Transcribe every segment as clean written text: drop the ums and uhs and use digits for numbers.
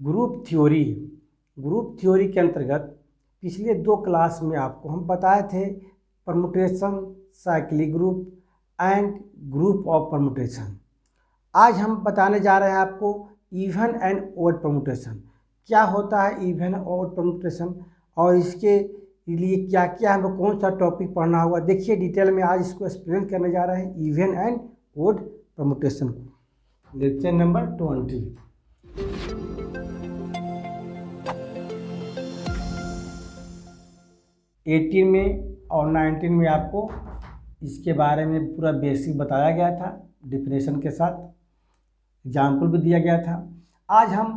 Group theory के अंतर्गत पिछले 2 क्लास में आपको हम बताए थे permutation, cyclic group and group of permutation. आज हम बताने जा रहे हैं आपको इवन एंड ओड परमुटेशन। क्या होता है इवन एंड ओड परमुटेशन और इसके लिए क्या क्या हमें कौन सा टॉपिक पढ़ना होगा, देखिए डिटेल में आज इसको एक्सप्लेन करने जा रहे हैं even and odd permutation. Lecture number 20। Eighteen में और 19 में आपको इसके बारे में पूरा बेसिक बताया गया था, डिफिनेशन के साथ एग्जाम्पल भी दिया गया था। आज हम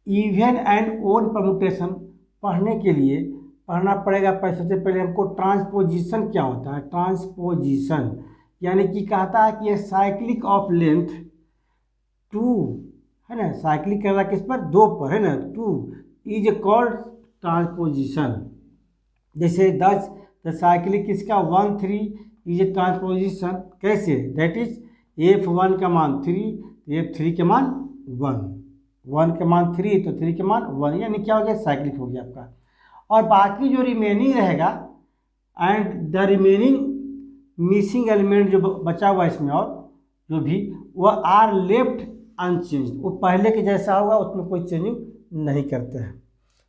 इवन एंड ओड परमुटेशन पढ़ने के लिए पढ़ना पड़ेगा। सबसे पहले हमको ट्रांसपोजिशन क्या होता है। ट्रांसपोजिशन यानी कि कहता है कि ये साइक्लिक ऑफ लेंथ 2 है ना, साइक्लिक कर रहा है किस पर, 2 पर है ना, 2 इज कॉल्ड ट्रांसपोजिशन। जैसे द साइक्लिक किसका 1 3 इज ए ट्रांसपोजिशन। कैसे, दैट इज f1 का मान 3, f3 के मान 1 के मान 3 तो 3 के मान 1, यानी क्या हो गया, साइक्लिक हो गया आपका। और बाकी जो रिमेनिंग रहेगा and the remaining missing element जो बचा हुआ इसमें और जो भी वह आर लेफ्ट अनचेंज, वो पहले के जैसा होगा, उसमें कोई चेंजिंग नहीं करते हैं।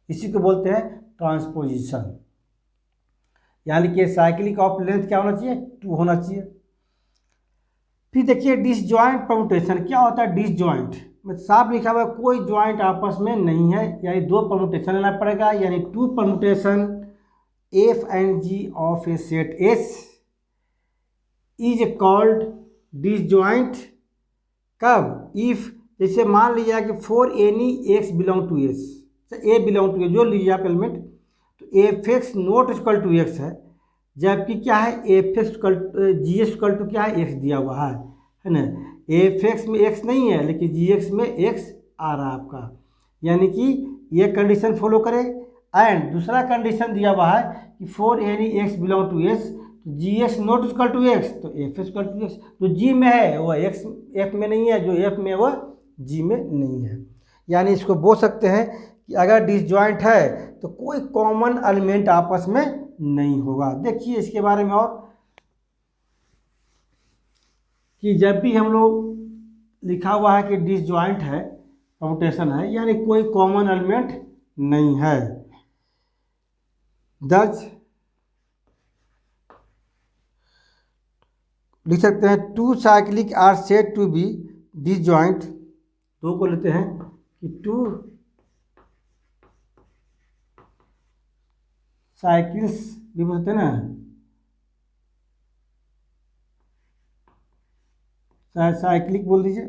इसी को बोलते हैं ट्रांसपोजिशन। यानी कि साइक्लिक ऑफ लेंथ क्या होना चाहिए, 2 होना चाहिए। फिर देखिए डिसजॉइंट परमुटेशन क्या होता है। डिसजॉइंट में साफ लिखा हुआ है कोई जॉइंट आपस में नहीं है, यानी 2 परमुटेशन लेना पड़ेगा, यानी 2 permutation f and g of a set s is called disjoint. कब, इफ जैसे मान लीजिए कि for any x belong to s, a belong to a जो लीजिए आप एलिमेंट, तो f x not equal to x है, जबकि क्या है f x g x equal to क्या है, एक्स दिया हुआ है ना। एफ एक्स में एक्स नहीं है लेकिन जी एक्स में एक्स आ रहा है आपका, यानी कि ये कंडीशन फॉलो करे। एंड दूसरा कंडीशन दिया हुआ है कि for any x belong to s, g x not equal to x, तो f x equal to x. जो जी में है वह एक्स एफ में नहीं है, जो एफ में वह जी में नहीं है। यानी इसको बोल सकते हैं कि अगर डिसजॉइंट है तो कोई कॉमन एलिमेंट आपस में नहीं होगा। देखिए इसके बारे में और कि जब भी हम लोग लिखा हुआ है कि डिसजॉइंट है, परमुटेशन है, यानी कोई कॉमन एलिमेंट नहीं है। दस लिख सकते हैं 2 cyclic are said to be disjoint. 2 को लेते हैं कि 2 साइकिल्स भी बोलते हैं ना, साइक्लिक बोल दीजिए,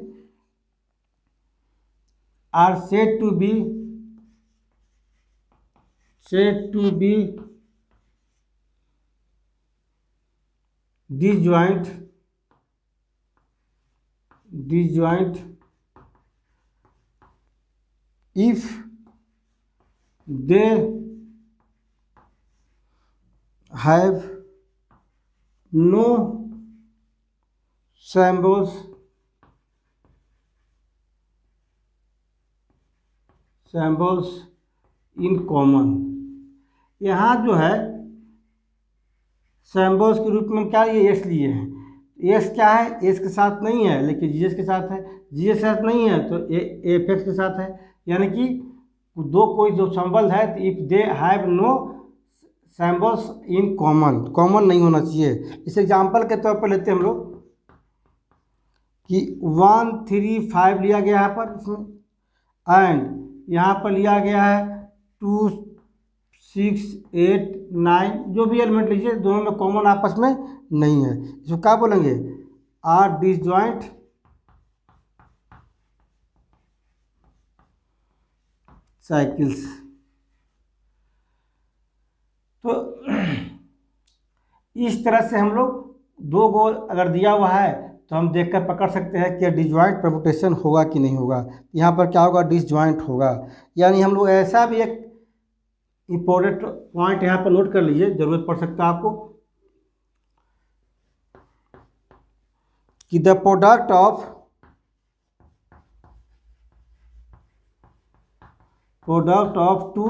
are said to be disjoint if they have no symbols in common। यहाँ जो है सैम्बल्स के रूप में क्या लिए, एक्स लिए हैं। एक्स क्या है, एक्स के साथ नहीं है लेकिन जी एस के साथ है, जी एस के साथ नहीं है तो एफ एक्स के साथ है। यानी कि 2 कोई जो सिंबल है तो if they have no symbols in common नहीं होना चाहिए। इस एग्जांपल के तौर पर लेते हैं हम लोग कि 1 3 5 लिया गया है पर इसमें, एंड यहाँ पर लिया गया है 2 6 8 9, जो भी एलिमेंट लीजिए दोनों में कॉमन आपस में नहीं है। इसको क्या बोलेंगे, आर डिसजॉइंट साइकिल्स। तो इस तरह से हम लोग 2 गोल अगर दिया हुआ है तो हम देखकर पकड़ सकते हैं कि डिसजॉइंट परमुटेशन होगा कि नहीं होगा। यहाँ पर क्या होगा, डिसजॉइंट होगा। यानी हम लोग ऐसा भी एक इंपॉर्टेंट पॉइंट यहाँ पर नोट कर लीजिए, जरूरत पड़ सकता है आपको, कि the product of product of two,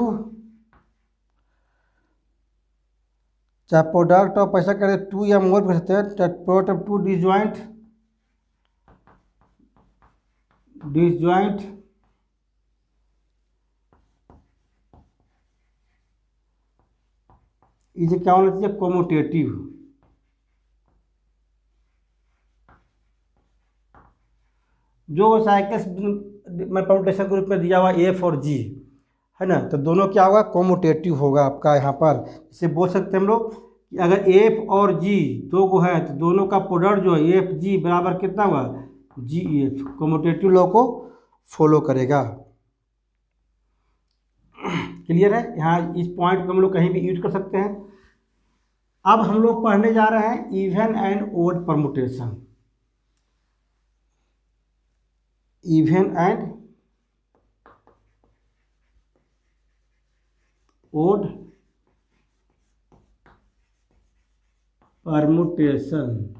चाहे प्रोडक्ट ऑफ ऐसा करें टू या मोर कर सकते हैं, प्रोडक्ट ऑफ टू डिसजॉइंट इसे क्या होना चाहिए, कोमोटेटिव। जो साइकिल्स में परमुटेशन के रूप में दिया हुआ एफ और जी है ना, तो दोनों क्या होगा, कोमोटेटिव होगा आपका यहाँ पर। इसे बोल सकते हैं हम लोग कि अगर एफ और जी दो को है तो दोनों का प्रोडक्ट जो है एफ जी बराबर कितना हुआ, जी एफ, कोमोटेटिव लॉ को फॉलो करेगा। क्लियर है, यहाँ इस पॉइंट को हम लोग कहीं भी यूज कर सकते हैं। अब हम लोग पढ़ने जा रहे हैं even and odd permutation. Even and odd permutation.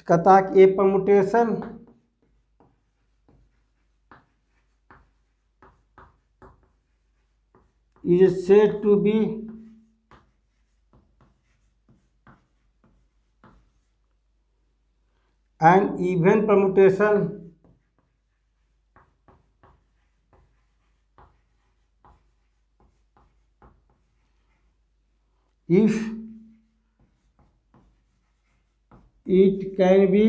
कहता है कि a permutation is said to be an even permutation if it can be,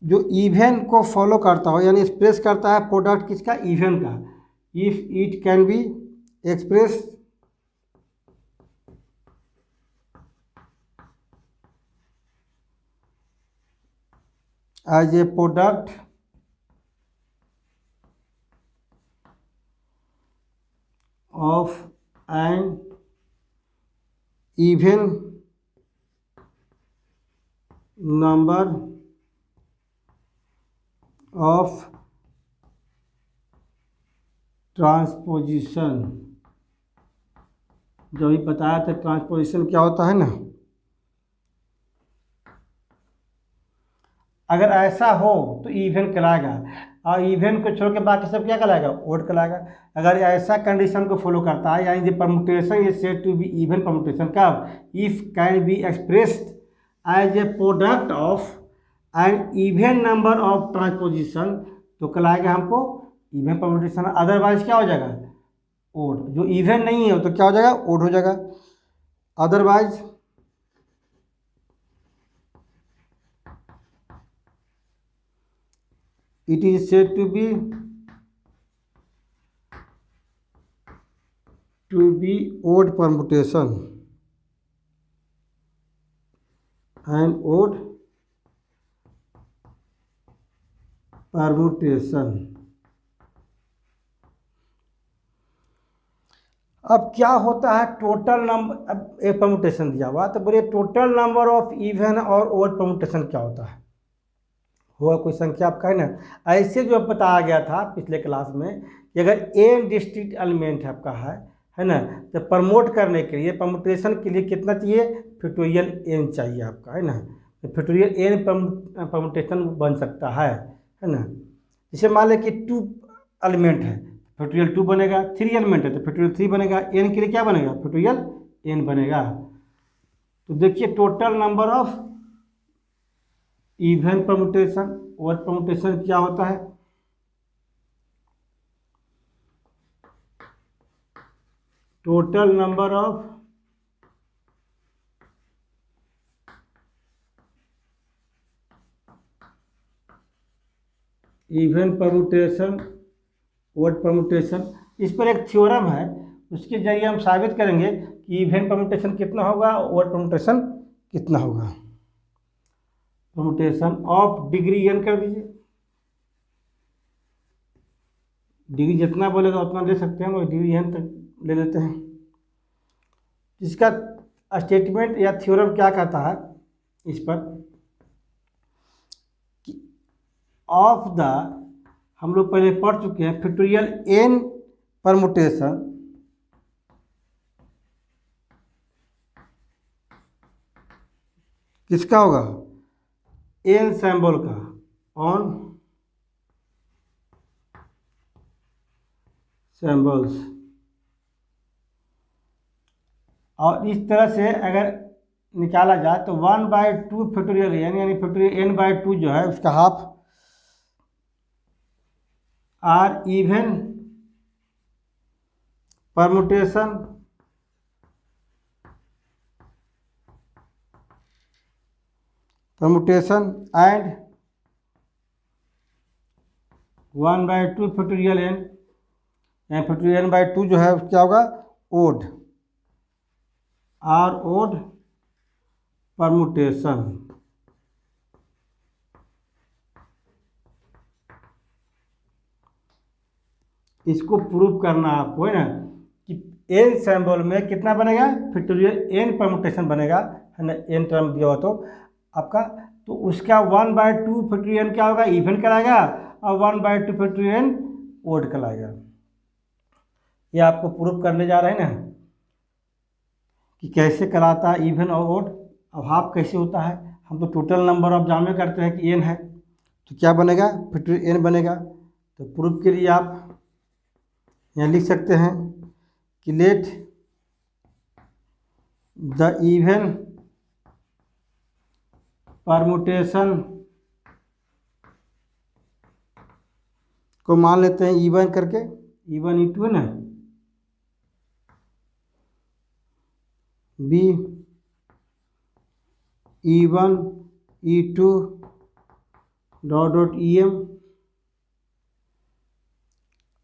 जो इवन को फॉलो करता हो यानी एक्सप्रेस करता है प्रोडक्ट किसका, इवन का, if it can be express as a product of an even number of transposition. जो भी बताया था ट्रांसपोजिशन क्या होता है ना, अगर ऐसा हो तो इवन कहलाएगा, और इवन को छोड़ के बाकी सब क्या कहलाएगा, ओड कहलाएगा। अगर ऐसा कंडीशन को फॉलो करता है यानी the permutation is said to be even permutation, कब, if can be expressed as a product of an even number of transposition, तो कहलाएगा हमको इवन परमुटेशन। अदरवाइज क्या हो जाएगा, ओड। जो इवन नहीं है तो क्या हो जाएगा, ओड हो जाएगा। Otherwise it is said to be odd permutation and odd permutation। अब क्या होता है टोटल नंबर, अब एक परमुटेशन दिया हुआ तो बोलिए टोटल नंबर ऑफ इवन और ओड परमुटेशन क्या होता है, हुआ कोई संख्या आपका है ना। ऐसे जो बताया गया था पिछले क्लास में कि अगर एन डिस्ट्रिक्ट एलिमेंट आपका है ना, तो प्रमोट करने के लिए परमुटेशन के लिए कितना चाहिए, फैक्टोरियल एन चाहिए आपका, है ना। तो फैक्टोरियल एन परमुटेशन बन सकता है ना। जैसे मान लें कि टू एलिमेंट है, फैक्टोरियल टू बनेगा, थ्री एलिमेंट है तो फैक्टोरियल थ्री बनेगा, एन के लिए क्या बनेगा, फैक्टोरियल एन बनेगा। तो देखिए total number of even permutation, odd permutation क्या होता है, total number of even permutation, odd permutation. इस पर एक थ्योरम है, उसके जरिए हम साबित करेंगे कि इवन परमुटेशन कितना होगा, ओड परमुटेशन कितना होगा। परमुटेशन ऑफ डिग्री एन कर दीजिए, डिग्री जितना बोलेगा उतना ले सकते हैं, वो डिग्री एन तक ले लेते हैं। इसका स्टेटमेंट या थ्योरम क्या कहता है इस पर कि ऑफ द, हम लोग पहले पढ़ चुके हैं, फैक्टोरियल एन परमुटेशन किसका होगा, एन सिंबल का ऑन सिंबल्स। और इस तरह से अगर निकाला जाए तो 1/2 फैक्टोरियल एन यानी फैक्टोरियल n/2 जो है उसका half are even permutation and 1/2 factorial n यानी फैक्टोरियल n/2 जो है क्या होगा ओड आर ओड परमुटेशन। इसको प्रूव करना आपको है ना कि एन सिंबल में कितना बनेगा फैक्टोरियल एन परमुटेशन बनेगा है ना, एन टर्म दिया हुआ तो आपका, तो उसका 1/2 फैक्टोरियल क्या होगा इवन कराएगा और 1/2 फैक्टोरियल ओड कराएगा। ये आपको प्रूव करने जा रहे हैं ना कि कैसे कराता है इवन और ओड। अब हाफ कैसे होता है, हम तो टोटल नंबर ऑफ जान में करते हैं कि एन है तो क्या बनेगा फैक्टोरियल एन बनेगा। तो प्रूफ के लिए आप यहाँ लिख सकते हैं कि लेट द इवन परमुटेशन को मान लेते हैं इवन करके, इवन E2 है ना, be E1 E2 dot EM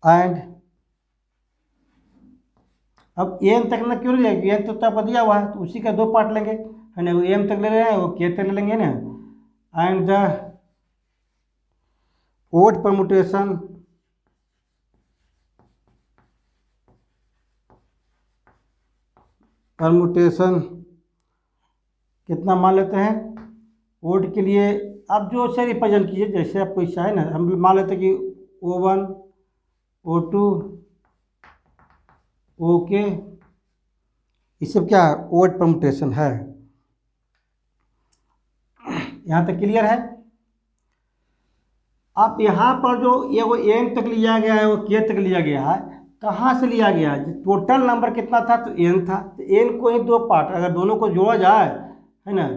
and अब एन तक ना क्यों नहीं जाएगी, एन तो आपका दिया हुआ है तो उसी का 2 पार्ट लेंगे है ना, वो एम तक ले रहे हैं वो के तक ले लेंगे ना। एंड द ओड परमुटेशन कितना मान लेते हैं ओड के लिए, आप जो से रिप्रेजेंट कीजिए जैसे आपको इच्छा है ना। हम मान लेते हैं कि O1 O2 ओके, ये सब क्या है ओड परमुटेशन है। यहाँ तक क्लियर है। आप यहाँ पर जो ये वो एन तक लिया गया है वो के तक लिया गया है, कहाँ से लिया गया है, टोटल नंबर कितना था तो एन था, तो एन को ही 2 पार्ट अगर दोनों को जोड़ा जाए है ना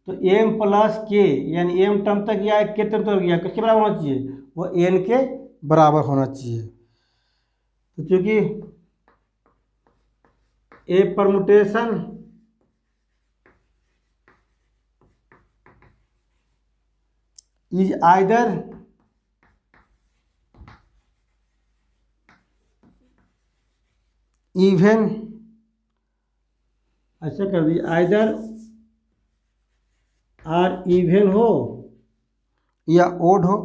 तो एम प्लस के यानी एम टर्म तक गया है के टर्म तक गया, किसके बराबर होना चाहिए वो एन के बराबर होना चाहिए। तो चूँकि ए परमुटेशन इज आइदर इवन, अच्छा कर दिए आइदर आर इवन हो या ओड हो,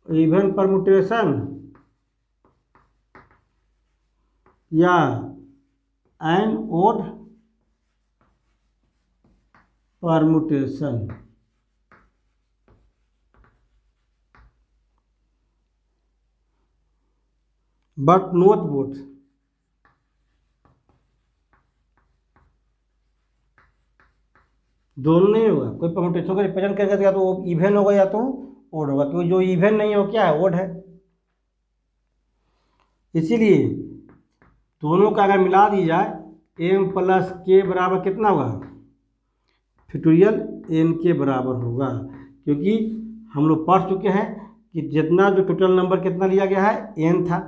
इवन परमुटेशन या an odd permutation. But not both, दोनों नहीं होगा, कोई परमुटेशन का रिप्रेजेंट करेगा या तो वो इवन होगा या तो ओड होगा, क्योंकि जो इवन नहीं हो क्या है ओड है। इसीलिए दोनों का अगर मिला दी जाए एम प्लस के बराबर कितना होगा फैक्टोरियल एन के बराबर होगा, क्योंकि हम लोग पढ़ चुके हैं कि जितना जो टोटल नंबर कितना लिया गया है एन था,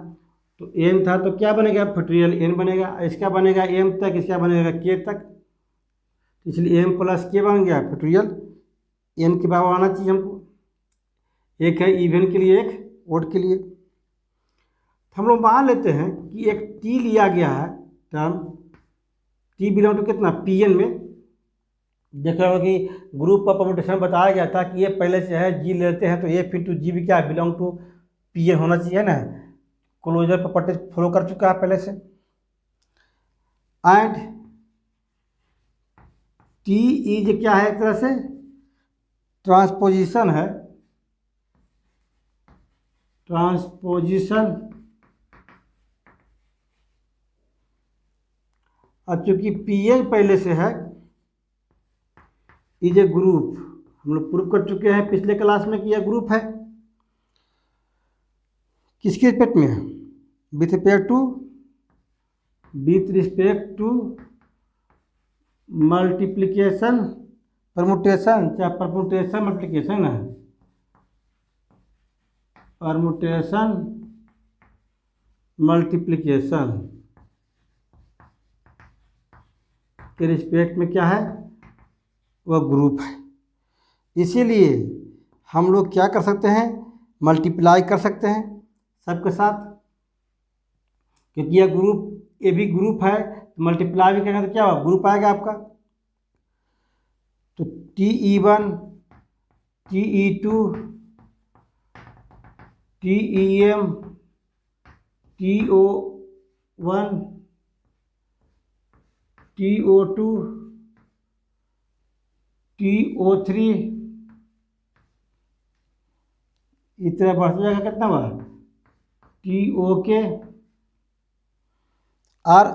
तो एन था तो क्या बनेगा फैक्टोरियल एन बनेगा, इसका बनेगा एम तक, इसका बनेगा के तक, इसलिए एम प्लस के बन गया फैक्टोरियल एन के बराबर आना चाहिए हमको। एक है इवन के लिए एक ओड के लिए। हम लोग मान लेते हैं कि एक टी लिया गया है टर्म, टी बिलोंग टू कितना पी एन में, देखा होगा कि ग्रुप ऑफ परमुटेशन बताया गया था कि ये पहले से है जी लेते हैं तो ए फिर टू जी भी क्या बिलोंग टू पी एन होना चाहिए ना, क्लोजर प्रॉपर्टी फॉलो कर चुका है पहले से। एंड टी इज क्या है एक तरह से ट्रांसपोजिशन है, ट्रांसपोजिशन, अब चूंकि पी एन पहले से है इज ए ग्रुप। हम लोग प्रूव कर चुके हैं पिछले क्लास में कि यह ग्रुप है। किसके रिस्पेक्ट में? With respect to multiplication permutation, क्या परमुटेशन मल्टीप्लिकेशन है, परमुटेशन मल्टीप्लिकेशन के रिस्पेक्ट में क्या है, वह ग्रुप है। इसीलिए हम लोग क्या कर सकते हैं, मल्टीप्लाई कर सकते हैं सबके साथ, क्योंकि यह ग्रुप ये भी ग्रुप है, तो मल्टीप्लाई भी करेंगे तो क्या होगा, ग्रुप आएगा आपका। तो TE1 TE2 TEM TO1 TO2 TO3 इस तरह बढ़ता जाएगा, कितना हुआ, TOK are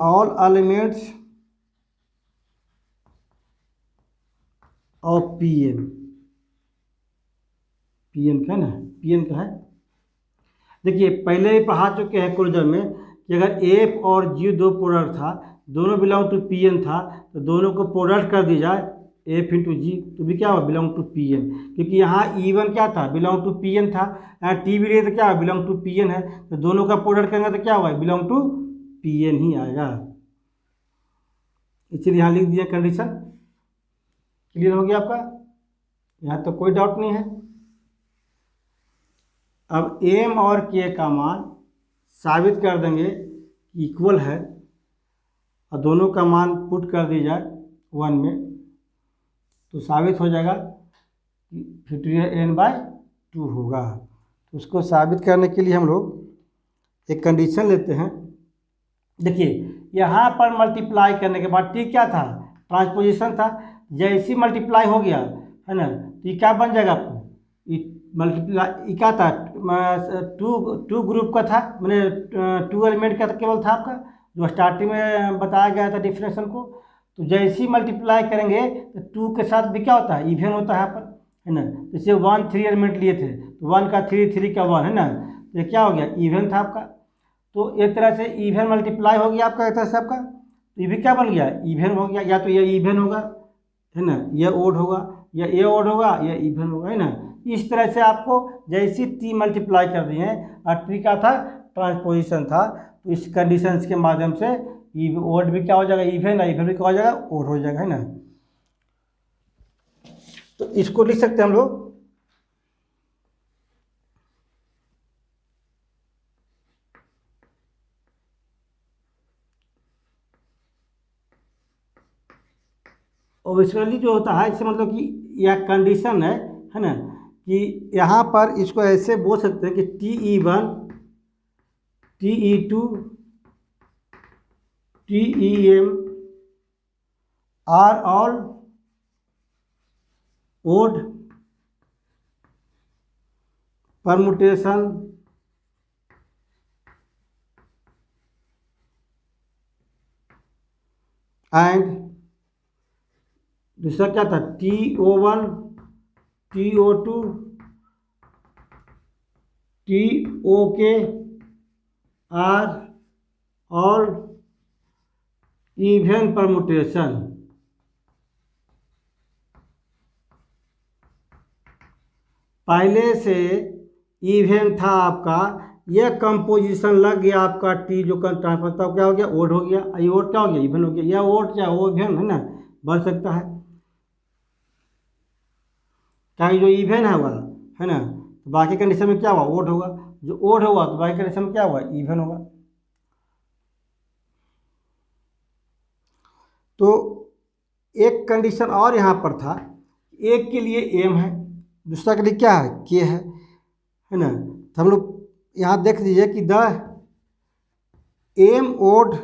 all elements of PN। PN का है, PN का है। देखिए पहले ही पढ़ा चुके हैं क्लोजर में कि अगर F और G दो प्रोडक्ट था, दोनों बिलोंग टू PN था, तो दोनों को प्रोडक्ट कर दी जाए F इंटू G, तो भी क्या हुआ, बिलोंग टू PN। क्योंकि यहाँ E1 क्या था, बिलोंग टू PN था, यहाँ T भी लिए तो क्या बिलोंग टू PN है, तो दोनों का प्रोडक्ट करेंगे तो क्या हुआ, बिलोंग टू PN ही आएगा। इसलिए यहाँ लिख दिया कंडीशन। क्लियर हो गया आपका, यहाँ तो कोई डाउट नहीं है। अब M और K का मान साबित कर देंगे इक्वल है, और दोनों का मान पुट कर दी जाए 1 में, तो साबित हो जाएगा कि फैक्टोरियल n/2 होगा। तो उसको साबित करने के लिए हम लोग एक कंडीशन लेते हैं। देखिए यहाँ पर मल्टीप्लाई करने के बाद T क्या था, ट्रांसपोजिशन था। जैसी मल्टीप्लाई हो गया है ना, तो ये क्या बन जाएगा आपको, मल्टीप्लाई क्या था, टू ग्रुप का था, मैंने 2 एलिमेंट का केवल था आपका, जो स्टार्टिंग में बताया गया था डिफिनेशन को। तो जैसे ही मल्टीप्लाई करेंगे तो 2 के साथ भी क्या होता है, इवन होता है यहाँ पर, है ना। जैसे 1 3 एलिमेंट लिए थे, तो 1 का 3 3 का 1 है ना, तो ये क्या हो गया, इवन था आपका। तो एक तरह से इवन मल्टीप्लाई हो गया आपका, एक तरह से आपका, तो ये भी क्या बन गया, इवन हो गया। या तो ये इवन होगा, है ना, यह ओड होगा, या ये ओड होगा, या इवन होगा, है ना। इस तरह से आपको जैसी T मल्टीप्लाई कर दिए हैं, और T का था ट्रांसपोजिशन था, तो इस कंडीशंस के माध्यम से ओड भी क्या हो जाएगा, इवन, इवन भी क्या हो जाएगा, ओड हो जाएगा, है ना। तो इसको लिख सकते हैं हम लोग, ओबिचुअली जो होता है, इससे मतलब कि यह कंडीशन है ना, कि यहाँ पर इसको ऐसे बोल सकते हैं कि TE1 TE2 TEM are all odd permutation and दूसरा क्या था, TO1 TO2 TOK are all even permutation. पहले से इवन था आपका, यह कंपोजिशन लग गया आपका T जो ट्रांसफर था, क्या हो गया, ओड हो गया। ये ओड क्या हो गया, इवन हो गया। यह ओड क्या, वो इवन है ना, बन सकता है, चाहे जो इवन है वाला, है ना, तो बाकी कंडीशन में क्या हुआ, ओड होगा। जो ओड होगा तो बाकी कंडीशन में क्या हुआ, इवन होगा। तो एक कंडीशन और यहाँ पर था, एक के लिए M है, दूसरा के लिए क्या है, K है ना। तो हम लोग यहाँ देख लीजिए कि द M ओड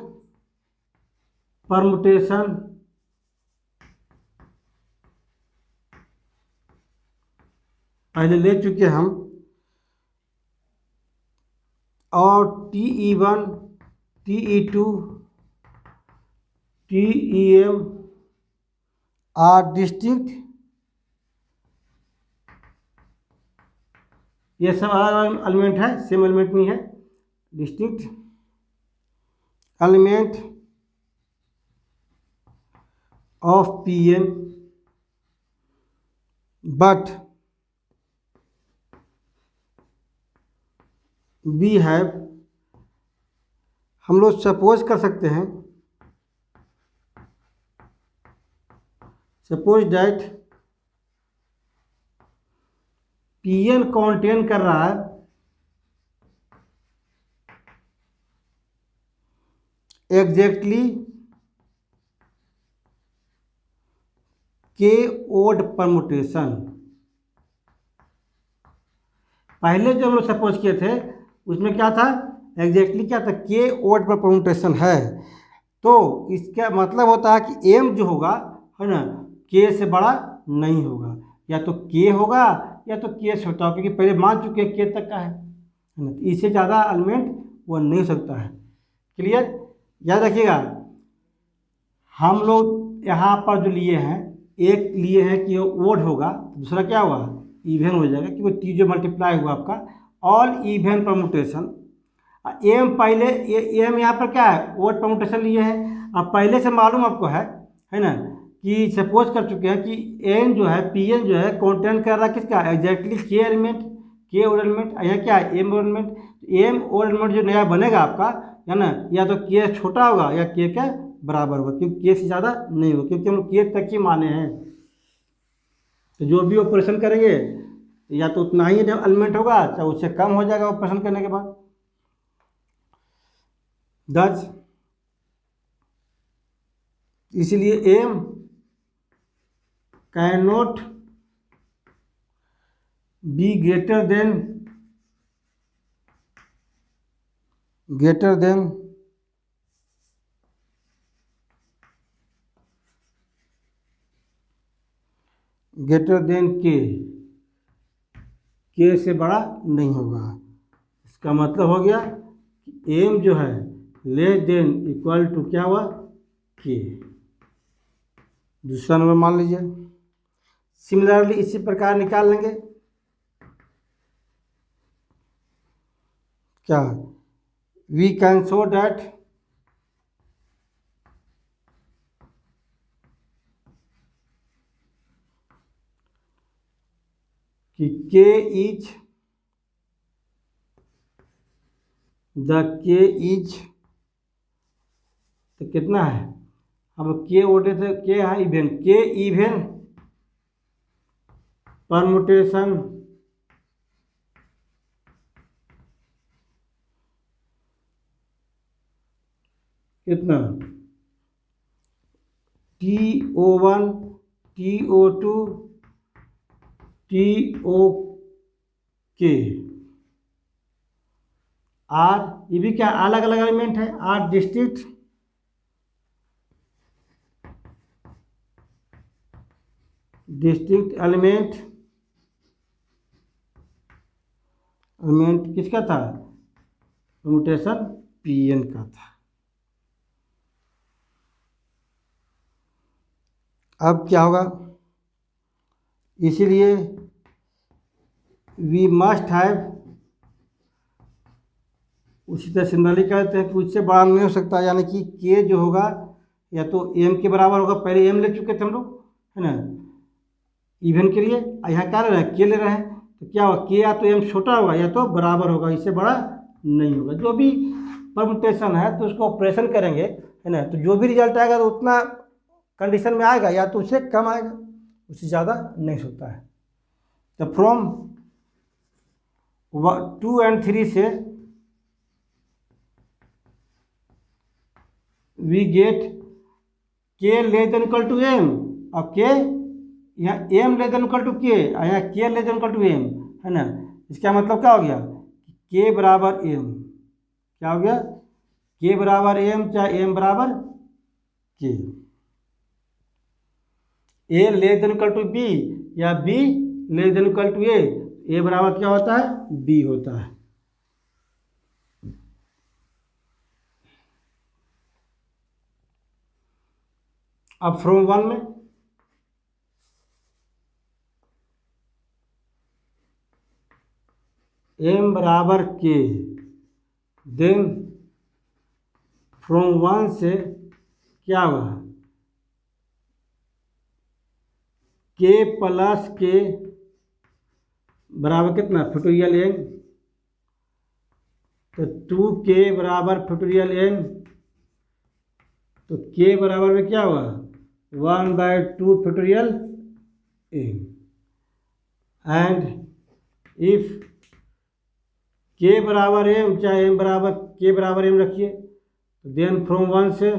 परमुटेशन पहले ले चुके हम, और TE1 TE2 t e m are distinct, ये सब अलग एलिमेंट है, सेम एलिमेंट नहीं है, distinct element of p n, but we have, हम लोग सपोज कर सकते हैं, suppose that p n contain कर रहा है एग्जैक्टली के ओड परमुटेशन। पहले जो हम लोग सपोज किए थे उसमें क्या था, एग्जैक्टली क्या था, के ओड पर परमुटेशन है, तो इसका मतलब होता है कि एम जो होगा है ना के से बड़ा नहीं होगा, या तो के होगा या तो के छोटा होगा, क्योंकि पहले मान चुके हैं के तक का है ना, तो इससे ज़्यादा एलिमेंट वो नहीं हो सकता है। क्लियर, याद रखिएगा। हम लोग यहाँ पर जो लिए हैं, एक लिए हैं कि ओड होगा, दूसरा क्या होगा, इवन हो जाएगा, क्योंकि टी जो मल्टीप्लाई हुआ आपका ऑल इवन परमुटेशन। एम पहले एम यहाँ पर क्या है, ओड परमुटेशन लिए हैं। अब पहले से मालूम आपको है ना, कि सपोज कर चुके हैं कि एन जो है, पी एन जो है कॉन्टेन कर रहा है किसका, एग्जैक्टली के एलिमेंट, के ओड एलिमेंट, यहाँ क्या है m odd element. M odd element जो नया बनेगा आपका है ना, या तो के छोटा होगा या के बराबर होगा, क्योंकि के से ज़्यादा नहीं होगा, क्योंकि हम लोग के तक ही माने हैं। तो जो भी ऑपरेशन करेंगे या तो उतना ही एलिमेंट होगा, चाहे उससे कम हो जाएगा ऑपरेशन करने के बाद। दस, इसलिए m can not be greater than k से बड़ा नहीं होगा। इसका मतलब हो गया कि एम जो है लेस देन इक्वल टू क्या हुआ, के। दूसरा नंबर मान लीजिए। सिमिलरली इसी प्रकार निकाल लेंगे, क्या, वी कैन शो डैट कि के इज तो कितना है, अब के ओटे थे, के है इवेन, के इवेन परमुटेशन कितना, TO1 TO2 TOK आर, ये भी क्या अलग अलग एलिमेंट है, आर डिस्टिंक्ट एलिमेंट किसका था, परमुटेशन पीएन का था। अब क्या होगा, इसीलिए वी मस्ट हैव, उसी तरह सिंबली कहते हैं कि उससे बड़ा नहीं हो सकता, यानी कि के जो होगा या तो एम के बराबर होगा, पहले एम ले चुके थे हम लोग है ना इवन के लिए, यहाँ क्या ले रहे हैं, के ले रहे हैं, तो क्या होगा, के या तो एम छोटा होगा या तो बराबर होगा, इससे बड़ा नहीं होगा। जो भी परमुटेशन है तो उसको ऑपरेशन करेंगे है ना, तो जो भी रिजल्ट आएगा तो उतना कंडीशन में आएगा, या तो उससे कम आएगा, उससे ज़्यादा नहीं होता है। तो फ्रॉम 2 और 3 से we get k less than equal to m, और के यहाँ m less than equal to k, यहाँ k less than equal to m है ना। इसका मतलब क्या हो गया, के बराबर एम, क्या हो गया, के बराबर एम चाहे एम बराबर के। A less than equal to b या b less than equal to a बराबर क्या होता है, बी होता है। अब फ्रॉम वन में m बराबर k, देन फ्रॉम वन से क्या हुआ, k प्लस k बराबर कितना फैक्टोरियल n, तो 2k बराबर फैक्टोरियल n, तो k बराबर में क्या हुआ 1/2 factorial n, and if k बराबर m, चाहे m बराबर k बराबर m रखिए, तो देन फ्रॉम वन से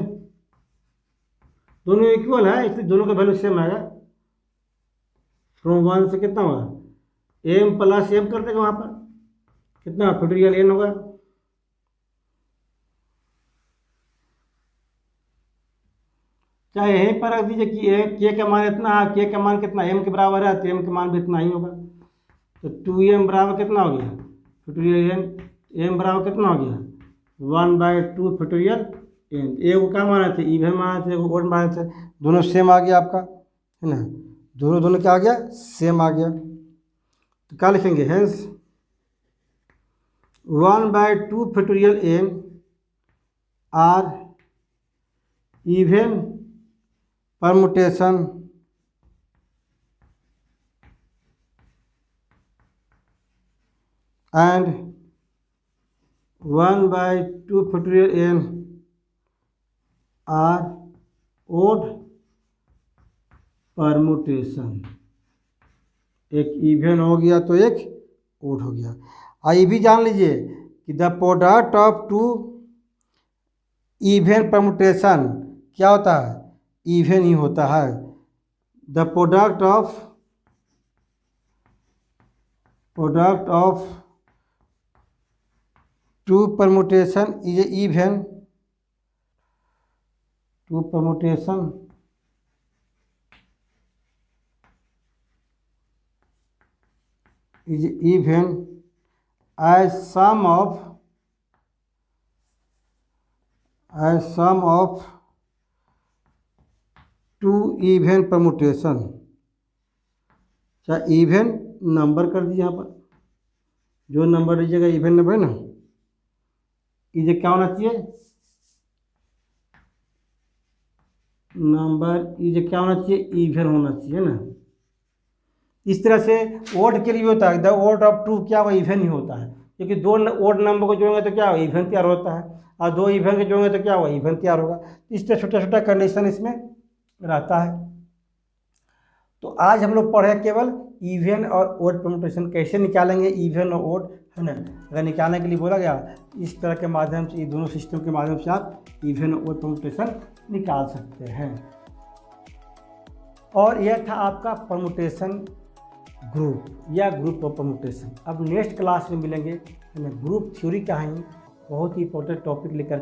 दोनों इक्वल है इसलिए दोनों का वैल्यू सेम आएगा। फ्रॉम वन से कितना होगा m प्लस m कर देगा, वहाँ पर कितना फैक्टोरियल n होगा, चाहे यहीं पर रख दीजिए कि k का मान इतना है, k का मान कितना m के बराबर है, तो m का मान भी इतना ही होगा, तो 2m बराबर कितना हो गया फैक्टोरियल n, m बराबर कितना हो गया 1/2 फैक्टोरियल n। एक को क्या माना थे इवन माना थे, एक को ओड माना थे, दोनों सेम आ गया आपका, है ना, दोनों क्या आ गया सेम आ गया, तो क्या लिखेंगे hence 1/2 factorial n are even permutation and 1/2 factorial n are odd permutation, एक इवन हो गया तो एक ओड हो गया। ये भी जान लीजिए कि the product of two even permutation क्या होता है इवन ही होता है, the product of two permutation is even, two permutation is even as sum of two even permutation, चाहे इवन नंबर कर दीजिए यहाँ पर, जो नंबर लीजिएगा इवन नंबर है ना, ये क्या होना चाहिए नंबर, ये क्या होना चाहिए इवन होना चाहिए ना। इस तरह से ओड के लिए भी होता है, द ओड ऑफ टू क्या हुआ इवन ही होता है, क्योंकि दो ओड नंबर को जोड़ेंगे तो क्या होगा इवन तैयार होता है, और दो इवन को जोड़ेंगे तो क्या होगा इवन तैयार होगा। इस तरह छोटा छोटा कंडीशन इसमें रहता है। तो आज हम लोग पढ़े केवल इवन और ओड परमुटेशन कैसे निकालेंगे, इवन और ओड, है ना, अगर निकालने के लिए बोला गया इस तरह के माध्यम से, ये दोनों सिस्टम के माध्यम से आप इवन और ओड परमुटेशन निकाल सकते हैं। और यह था आपका परमुटेशन ग्रुप या ग्रुप ऑफ परमुटेशन। अब नेक्स्ट क्लास में मिलेंगे, है ना, ग्रुप थ्योरी का ही बहुत ही इंपॉर्टेंट टॉपिक लेकर